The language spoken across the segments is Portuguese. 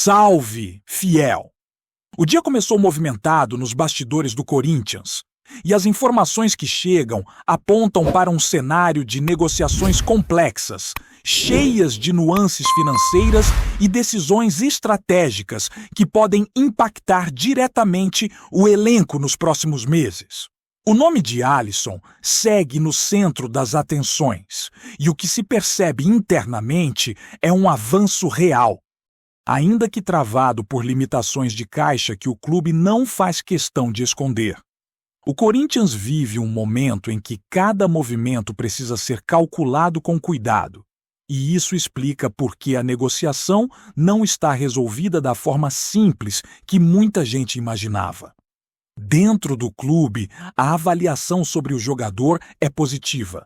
Salve, fiel! O dia começou movimentado nos bastidores do Corinthians, e as informações que chegam apontam para um cenário de negociações complexas, cheias de nuances financeiras e decisões estratégicas que podem impactar diretamente o elenco nos próximos meses. O nome de Alisson segue no centro das atenções, e o que se percebe internamente é um avanço real. Ainda que travado por limitações de caixa que o clube não faz questão de esconder. O Corinthians vive um momento em que cada movimento precisa ser calculado com cuidado, e isso explica por que a negociação não está resolvida da forma simples que muita gente imaginava. Dentro do clube, a avaliação sobre o jogador é positiva.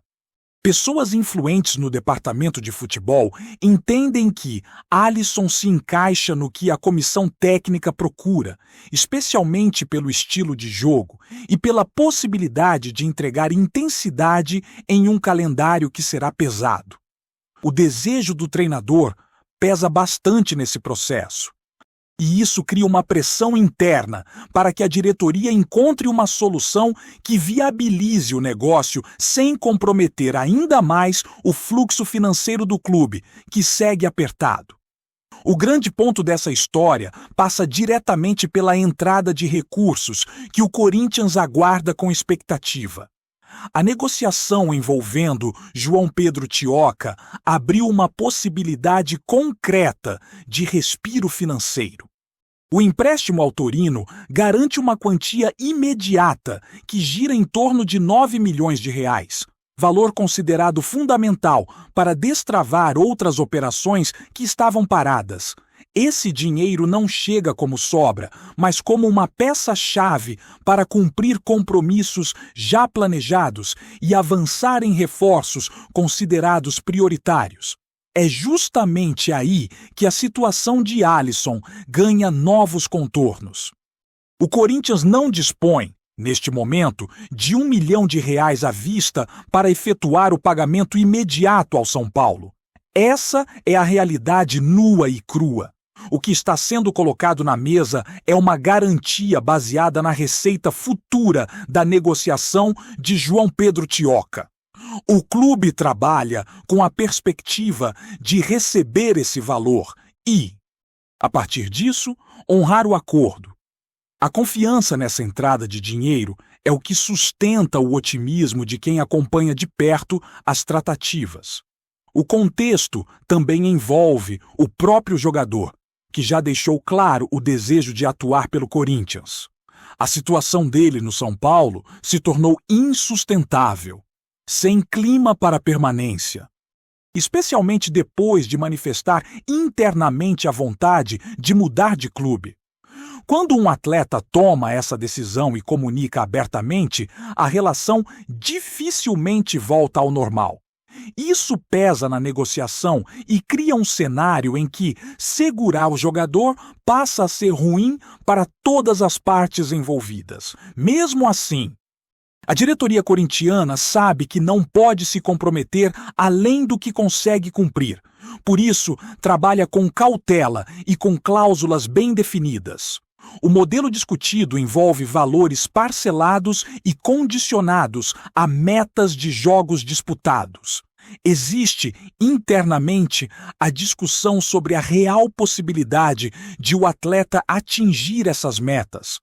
Pessoas influentes no departamento de futebol entendem que Alisson se encaixa no que a comissão técnica procura, especialmente pelo estilo de jogo e pela possibilidade de entregar intensidade em um calendário que será pesado. O desejo do treinador pesa bastante nesse processo. E isso cria uma pressão interna para que a diretoria encontre uma solução que viabilize o negócio sem comprometer ainda mais o fluxo financeiro do clube, que segue apertado. O grande ponto dessa história passa diretamente pela entrada de recursos que o Corinthians aguarda com expectativa. A negociação envolvendo João Pedro Thioca abriu uma possibilidade concreta de respiro financeiro. O empréstimo ao Torino garante uma quantia imediata que gira em torno de 9 milhões de reais, valor considerado fundamental para destravar outras operações que estavam paradas. Esse dinheiro não chega como sobra, mas como uma peça-chave para cumprir compromissos já planejados e avançar em reforços considerados prioritários. É justamente aí que a situação de Alisson ganha novos contornos. O Corinthians não dispõe, neste momento, de R$ 1 milhão à vista para efetuar o pagamento imediato ao São Paulo. Essa é a realidade nua e crua. O que está sendo colocado na mesa é uma garantia baseada na receita futura da negociação de João Pedro Thioca. O clube trabalha com a perspectiva de receber esse valor e, a partir disso, honrar o acordo. A confiança nessa entrada de dinheiro é o que sustenta o otimismo de quem acompanha de perto as tratativas. O contexto também envolve o próprio jogador, que já deixou claro o desejo de atuar pelo Corinthians. A situação dele no São Paulo se tornou insustentável, sem clima para permanência, especialmente depois de manifestar internamente a vontade de mudar de clube. Quando um atleta toma essa decisão e comunica abertamente, a relação dificilmente volta ao normal. Isso pesa na negociação e cria um cenário em que segurar o jogador passa a ser ruim para todas as partes envolvidas. Mesmo assim, a diretoria corintiana sabe que não pode se comprometer além do que consegue cumprir. Por isso, trabalha com cautela e com cláusulas bem definidas. O modelo discutido envolve valores parcelados e condicionados a metas de jogos disputados. Existe, internamente, a discussão sobre a real possibilidade de o atleta atingir essas metas,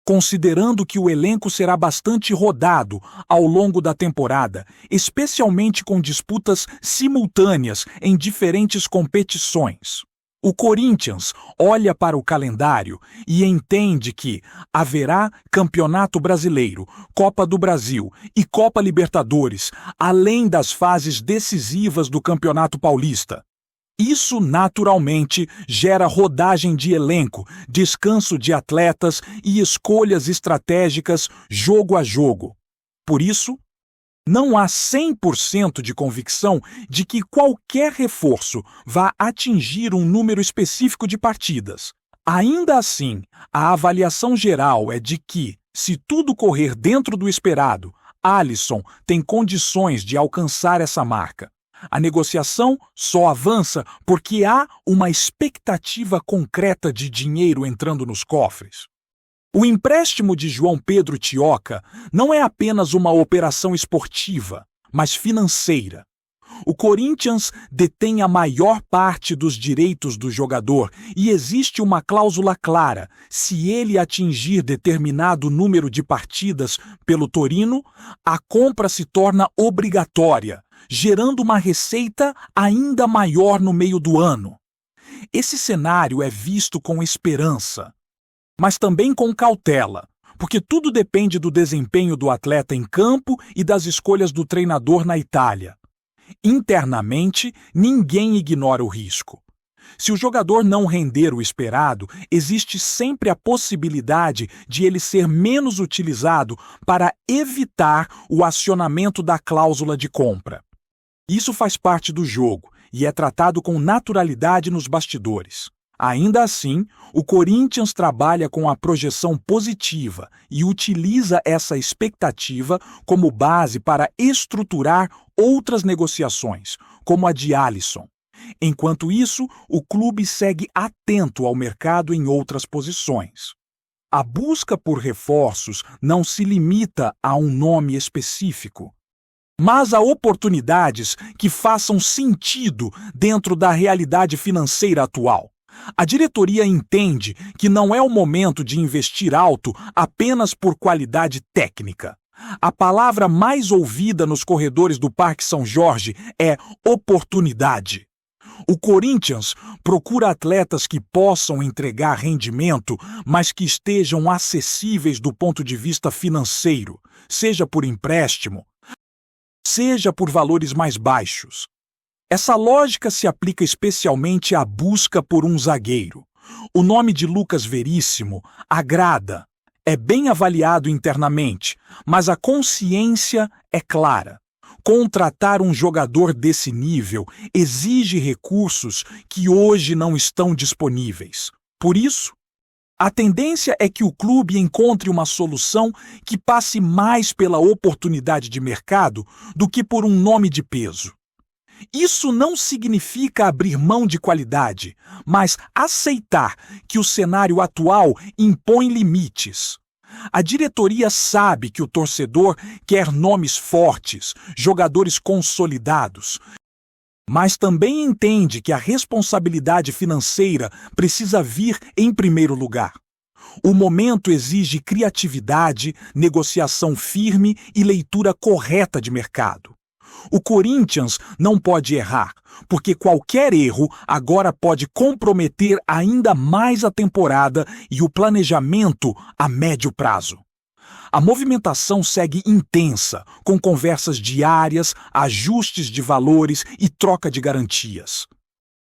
considerando que o elenco será bastante rodado ao longo da temporada, especialmente com disputas simultâneas em diferentes competições. O Corinthians olha para o calendário e entende que haverá Campeonato Brasileiro, Copa do Brasil e Copa Libertadores, além das fases decisivas do Campeonato Paulista. Isso, naturalmente, gera rodagem de elenco, descanso de atletas e escolhas estratégicas jogo a jogo. Por isso, não há 100% de convicção de que qualquer reforço vá atingir um número específico de partidas. Ainda assim, a avaliação geral é de que, se tudo correr dentro do esperado, Alisson tem condições de alcançar essa marca. A negociação só avança porque há uma expectativa concreta de dinheiro entrando nos cofres. O empréstimo de João Pedro Tioca não é apenas uma operação esportiva, mas financeira. O Corinthians detém a maior parte dos direitos do jogador e existe uma cláusula clara: se ele atingir determinado número de partidas pelo Torino, a compra se torna obrigatória, gerando uma receita ainda maior no meio do ano. Esse cenário é visto com esperança, mas também com cautela, porque tudo depende do desempenho do atleta em campo e das escolhas do treinador na Itália. Internamente, ninguém ignora o risco. Se o jogador não render o esperado, existe sempre a possibilidade de ele ser menos utilizado para evitar o acionamento da cláusula de compra. Isso faz parte do jogo e é tratado com naturalidade nos bastidores. Ainda assim, o Corinthians trabalha com a projeção positiva e utiliza essa expectativa como base para estruturar outras negociações, como a de Alisson. Enquanto isso, o clube segue atento ao mercado em outras posições. A busca por reforços não se limita a um nome específico, mas a oportunidades que façam sentido dentro da realidade financeira atual. A diretoria entende que não é o momento de investir alto apenas por qualidade técnica. A palavra mais ouvida nos corredores do Parque São Jorge é oportunidade. O Corinthians procura atletas que possam entregar rendimento, mas que estejam acessíveis do ponto de vista financeiro, seja por empréstimo, seja por valores mais baixos. Essa lógica se aplica especialmente à busca por um zagueiro. O nome de Lucas Veríssimo agrada, é bem avaliado internamente, mas a consciência é clara. Contratar um jogador desse nível exige recursos que hoje não estão disponíveis. Por isso, a tendência é que o clube encontre uma solução que passe mais pela oportunidade de mercado do que por um nome de peso. Isso não significa abrir mão de qualidade, mas aceitar que o cenário atual impõe limites. A diretoria sabe que o torcedor quer nomes fortes, jogadores consolidados, mas também entende que a responsabilidade financeira precisa vir em primeiro lugar. O momento exige criatividade, negociação firme e leitura correta de mercado. O Corinthians não pode errar, porque qualquer erro agora pode comprometer ainda mais a temporada e o planejamento a médio prazo. A movimentação segue intensa, com conversas diárias, ajustes de valores e troca de garantias.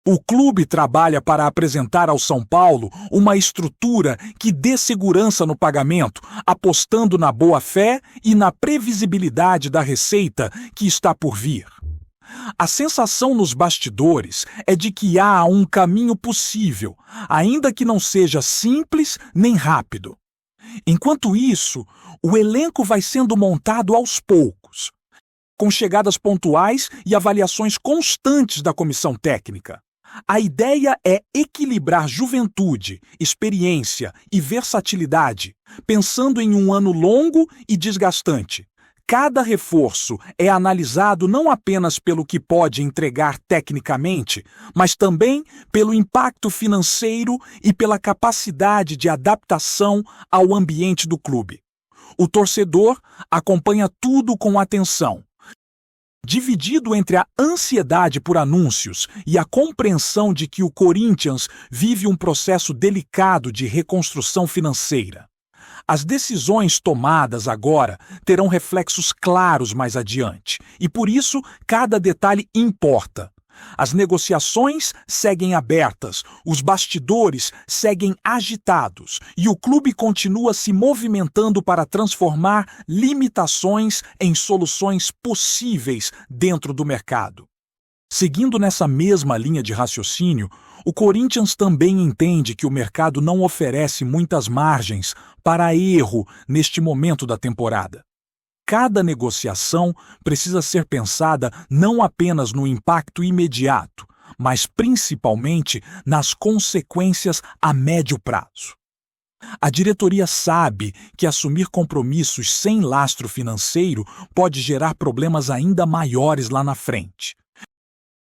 O clube trabalha para apresentar ao São Paulo uma estrutura que dê segurança no pagamento, apostando na boa-fé e na previsibilidade da receita que está por vir. A sensação nos bastidores é de que há um caminho possível, ainda que não seja simples nem rápido. Enquanto isso, o elenco vai sendo montado aos poucos, com chegadas pontuais e avaliações constantes da comissão técnica. A ideia é equilibrar juventude, experiência e versatilidade, pensando em um ano longo e desgastante. Cada reforço é analisado não apenas pelo que pode entregar tecnicamente, mas também pelo impacto financeiro e pela capacidade de adaptação ao ambiente do clube. O torcedor acompanha tudo com atenção, dividido entre a ansiedade por anúncios e a compreensão de que o Corinthians vive um processo delicado de reconstrução financeira. As decisões tomadas agora terão reflexos claros mais adiante, e por isso cada detalhe importa. As negociações seguem abertas, os bastidores seguem agitados e o clube continua se movimentando para transformar limitações em soluções possíveis dentro do mercado. Seguindo nessa mesma linha de raciocínio, o Corinthians também entende que o mercado não oferece muitas margens para erro neste momento da temporada. Cada negociação precisa ser pensada não apenas no impacto imediato, mas principalmente nas consequências a médio prazo. A diretoria sabe que assumir compromissos sem lastro financeiro pode gerar problemas ainda maiores lá na frente.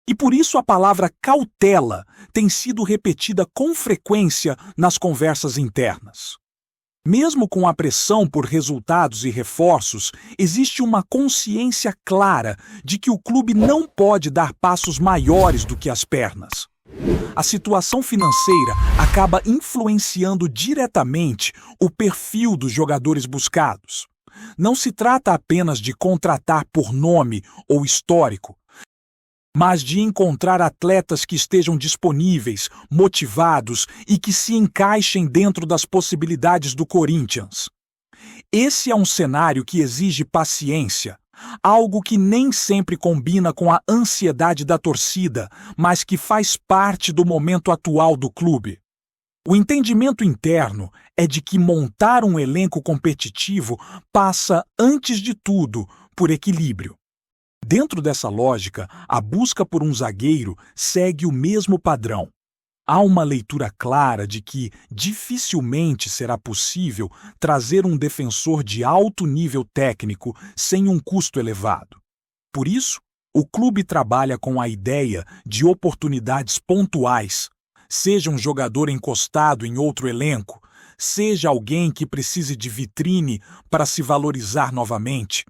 E por isso a palavra cautela tem sido repetida com frequência nas conversas internas. Mesmo com a pressão por resultados e reforços, existe uma consciência clara de que o clube não pode dar passos maiores do que as pernas. A situação financeira acaba influenciando diretamente o perfil dos jogadores buscados. Não se trata apenas de contratar por nome ou histórico, mas de encontrar atletas que estejam disponíveis, motivados e que se encaixem dentro das possibilidades do Corinthians. Esse é um cenário que exige paciência, algo que nem sempre combina com a ansiedade da torcida, mas que faz parte do momento atual do clube. O entendimento interno é de que montar um elenco competitivo passa, antes de tudo, por equilíbrio. Dentro dessa lógica, a busca por um zagueiro segue o mesmo padrão. Há uma leitura clara de que dificilmente será possível trazer um defensor de alto nível técnico sem um custo elevado. Por isso, o clube trabalha com a ideia de oportunidades pontuais, seja um jogador encostado em outro elenco, seja alguém que precise de vitrine para se valorizar novamente.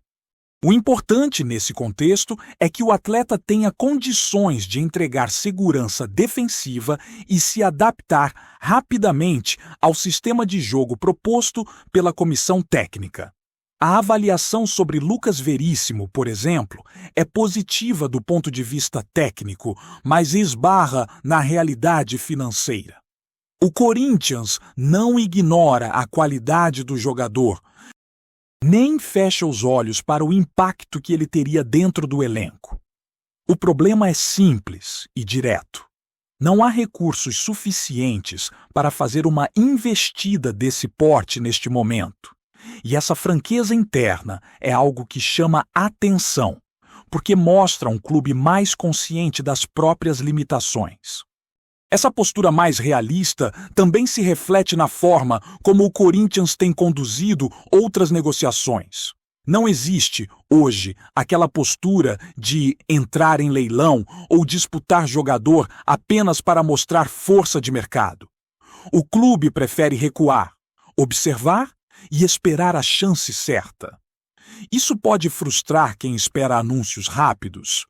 O importante nesse contexto é que o atleta tenha condições de entregar segurança defensiva e se adaptar rapidamente ao sistema de jogo proposto pela comissão técnica. A avaliação sobre Lucas Veríssimo, por exemplo, é positiva do ponto de vista técnico, mas esbarra na realidade financeira. O Corinthians não ignora a qualidade do jogador, nem fecha os olhos para o impacto que ele teria dentro do elenco. O problema é simples e direto. Não há recursos suficientes para fazer uma investida desse porte neste momento. E essa franqueza interna é algo que chama atenção, porque mostra um clube mais consciente das próprias limitações. Essa postura mais realista também se reflete na forma como o Corinthians tem conduzido outras negociações. Não existe, hoje, aquela postura de entrar em leilão ou disputar jogador apenas para mostrar força de mercado. O clube prefere recuar, observar e esperar a chance certa. Isso pode frustrar quem espera anúncios rápidos,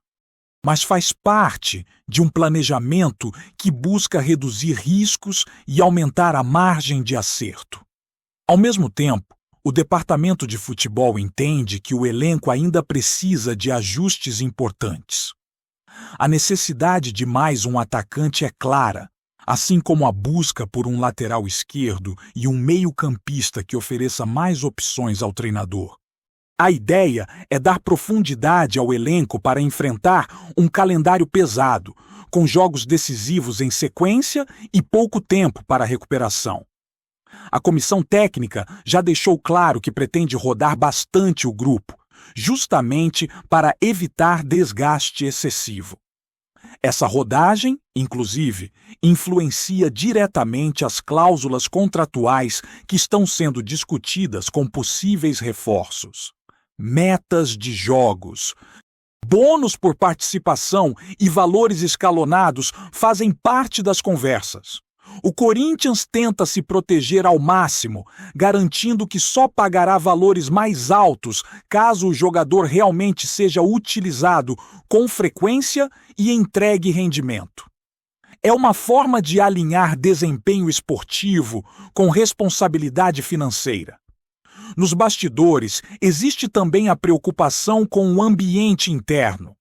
mas faz parte de um planejamento que busca reduzir riscos e aumentar a margem de acerto. Ao mesmo tempo, o departamento de futebol entende que o elenco ainda precisa de ajustes importantes. A necessidade de mais um atacante é clara, assim como a busca por um lateral esquerdo e um meio-campista que ofereça mais opções ao treinador. A ideia é dar profundidade ao elenco para enfrentar um calendário pesado, com jogos decisivos em sequência e pouco tempo para a recuperação. A comissão técnica já deixou claro que pretende rodar bastante o grupo, justamente para evitar desgaste excessivo. Essa rodagem, inclusive, influencia diretamente as cláusulas contratuais que estão sendo discutidas com possíveis reforços. Metas de jogos, bônus por participação e valores escalonados fazem parte das conversas. O Corinthians tenta se proteger ao máximo, garantindo que só pagará valores mais altos caso o jogador realmente seja utilizado com frequência e entregue rendimento. É uma forma de alinhar desempenho esportivo com responsabilidade financeira. Nos bastidores, existe também a preocupação com o ambiente interno.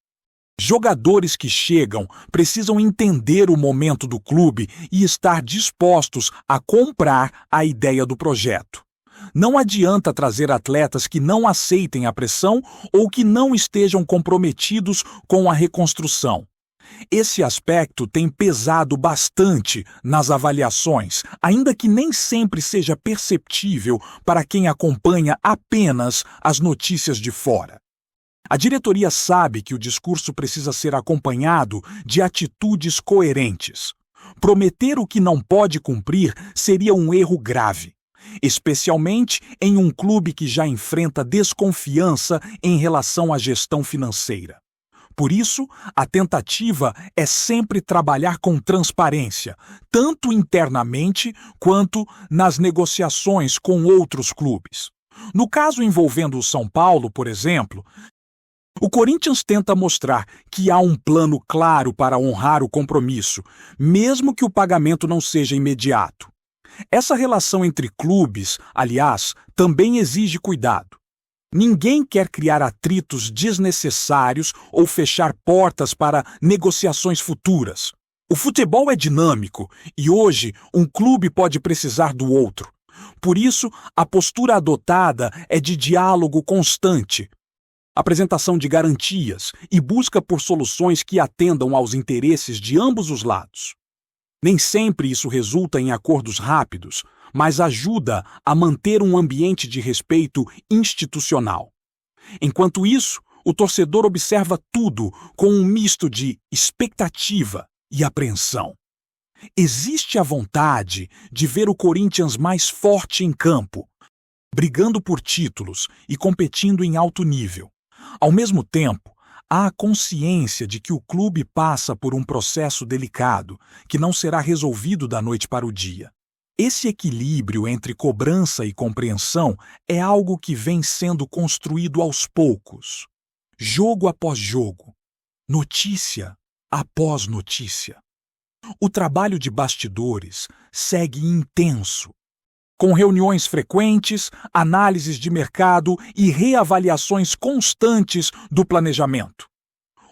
Jogadores que chegam precisam entender o momento do clube e estar dispostos a comprar a ideia do projeto. Não adianta trazer atletas que não aceitem a pressão ou que não estejam comprometidos com a reconstrução. Esse aspecto tem pesado bastante nas avaliações, ainda que nem sempre seja perceptível para quem acompanha apenas as notícias de fora. A diretoria sabe que o discurso precisa ser acompanhado de atitudes coerentes. Prometer o que não pode cumprir seria um erro grave, especialmente em um clube que já enfrenta desconfiança em relação à gestão financeira. Por isso, a tentativa é sempre trabalhar com transparência, tanto internamente quanto nas negociações com outros clubes. No caso envolvendo o São Paulo, por exemplo, o Corinthians tenta mostrar que há um plano claro para honrar o compromisso, mesmo que o pagamento não seja imediato. Essa relação entre clubes, aliás, também exige cuidado. Ninguém quer criar atritos desnecessários ou fechar portas para negociações futuras. O futebol é dinâmico e hoje um clube pode precisar do outro. Por isso, a postura adotada é de diálogo constante, apresentação de garantias e busca por soluções que atendam aos interesses de ambos os lados. Nem sempre isso resulta em acordos rápidos, mas ajuda a manter um ambiente de respeito institucional. Enquanto isso, o torcedor observa tudo com um misto de expectativa e apreensão. Existe a vontade de ver o Corinthians mais forte em campo, brigando por títulos e competindo em alto nível. Ao mesmo tempo, há a consciência de que o clube passa por um processo delicado, que não será resolvido da noite para o dia. Esse equilíbrio entre cobrança e compreensão é algo que vem sendo construído aos poucos, jogo após jogo, notícia após notícia. O trabalho de bastidores segue intenso, com reuniões frequentes, análises de mercado e reavaliações constantes do planejamento.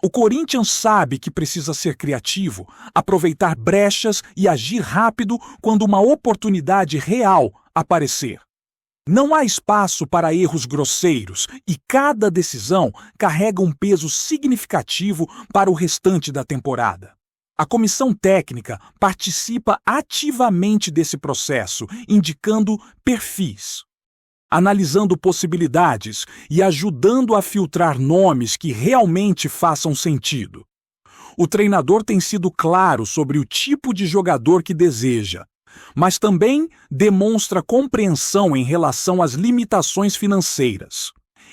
O Corinthians sabe que precisa ser criativo, aproveitar brechas e agir rápido quando uma oportunidade real aparecer. Não há espaço para erros grosseiros e cada decisão carrega um peso significativo para o restante da temporada. A comissão técnica participa ativamente desse processo, indicando perfis, analisando possibilidades e ajudando a filtrar nomes que realmente façam sentido. O treinador tem sido claro sobre o tipo de jogador que deseja, mas também demonstra compreensão em relação às limitações financeiras.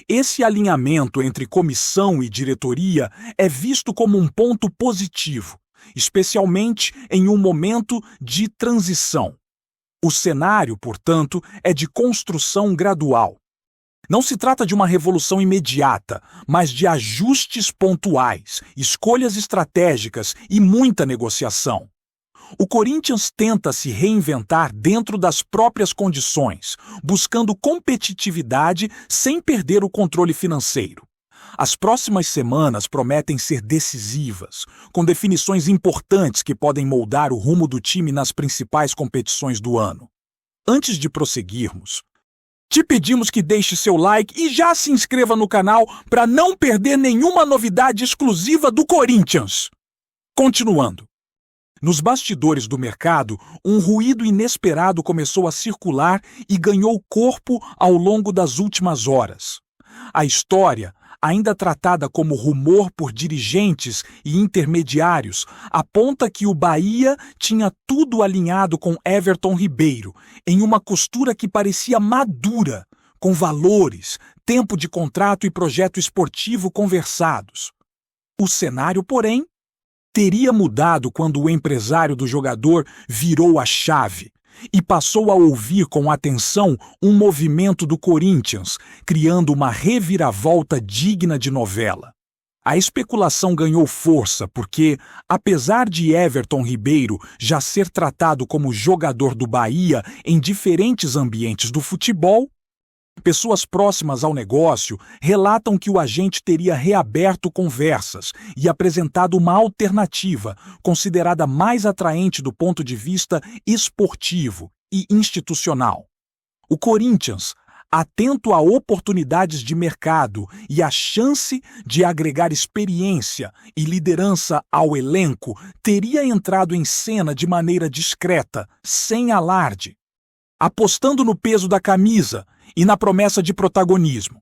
Esse alinhamento entre comissão e diretoria é visto como um ponto positivo, especialmente em um momento de transição. O cenário, portanto, é de construção gradual. Não se trata de uma revolução imediata, mas de ajustes pontuais, escolhas estratégicas e muita negociação. O Corinthians tenta se reinventar dentro das próprias condições, buscando competitividade sem perder o controle financeiro. As próximas semanas prometem ser decisivas, com definições importantes que podem moldar o rumo do time nas principais competições do ano. Antes de prosseguirmos, te pedimos que deixe seu like e já se inscreva no canal para não perder nenhuma novidade exclusiva do Corinthians. Continuando. Nos bastidores do mercado, um ruído inesperado começou a circular e ganhou corpo ao longo das últimas horas. A história, ainda tratada como rumor por dirigentes e intermediários, aponta que o Bahia tinha tudo alinhado com Everton Ribeiro, em uma costura que parecia madura, com valores, tempo de contrato e projeto esportivo conversados. O cenário, porém, teria mudado quando o empresário do jogador virou a chave e passou a ouvir com atenção um movimento do Corinthians, criando uma reviravolta digna de novela. A especulação ganhou força porque, apesar de Everton Ribeiro já ser tratado como jogador do Bahia em diferentes ambientes do futebol, pessoas próximas ao negócio relatam que o agente teria reaberto conversas e apresentado uma alternativa considerada mais atraente do ponto de vista esportivo e institucional. O Corinthians, atento a oportunidades de mercado e a chance de agregar experiência e liderança ao elenco, teria entrado em cena de maneira discreta, sem alarde, apostando no peso da camisa e na promessa de protagonismo.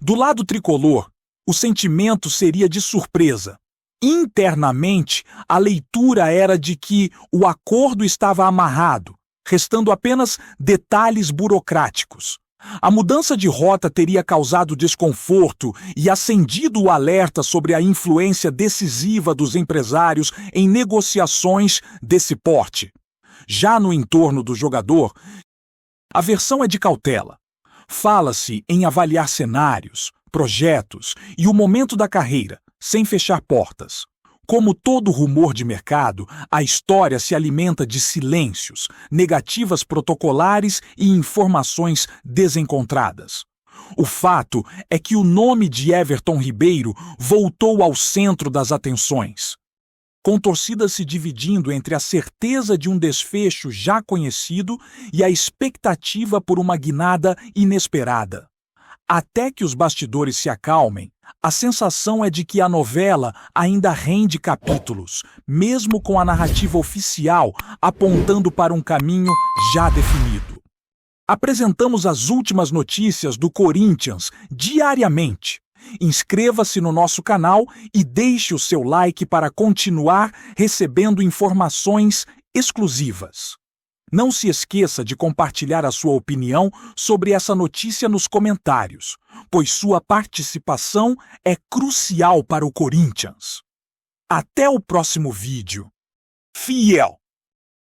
Do lado tricolor, o sentimento seria de surpresa. Internamente, a leitura era de que o acordo estava amarrado, restando apenas detalhes burocráticos. A mudança de rota teria causado desconforto e acendido o alerta sobre a influência decisiva dos empresários em negociações desse porte. Já no entorno do jogador, a versão é de cautela. Fala-se em avaliar cenários, projetos e o momento da carreira, sem fechar portas. Como todo rumor de mercado, a história se alimenta de silêncios, negativas protocolares e informações desencontradas. O fato é que o nome de Everton Ribeiro voltou ao centro das atenções, com torcidas se dividindo entre a certeza de um desfecho já conhecido e a expectativa por uma guinada inesperada. Até que os bastidores se acalmem, a sensação é de que a novela ainda rende capítulos, mesmo com a narrativa oficial apontando para um caminho já definido. Apresentamos as últimas notícias do Corinthians diariamente. Inscreva-se no nosso canal e deixe o seu like para continuar recebendo informações exclusivas. Não se esqueça de compartilhar a sua opinião sobre essa notícia nos comentários, pois sua participação é crucial para o Corinthians. Até o próximo vídeo. Fiel!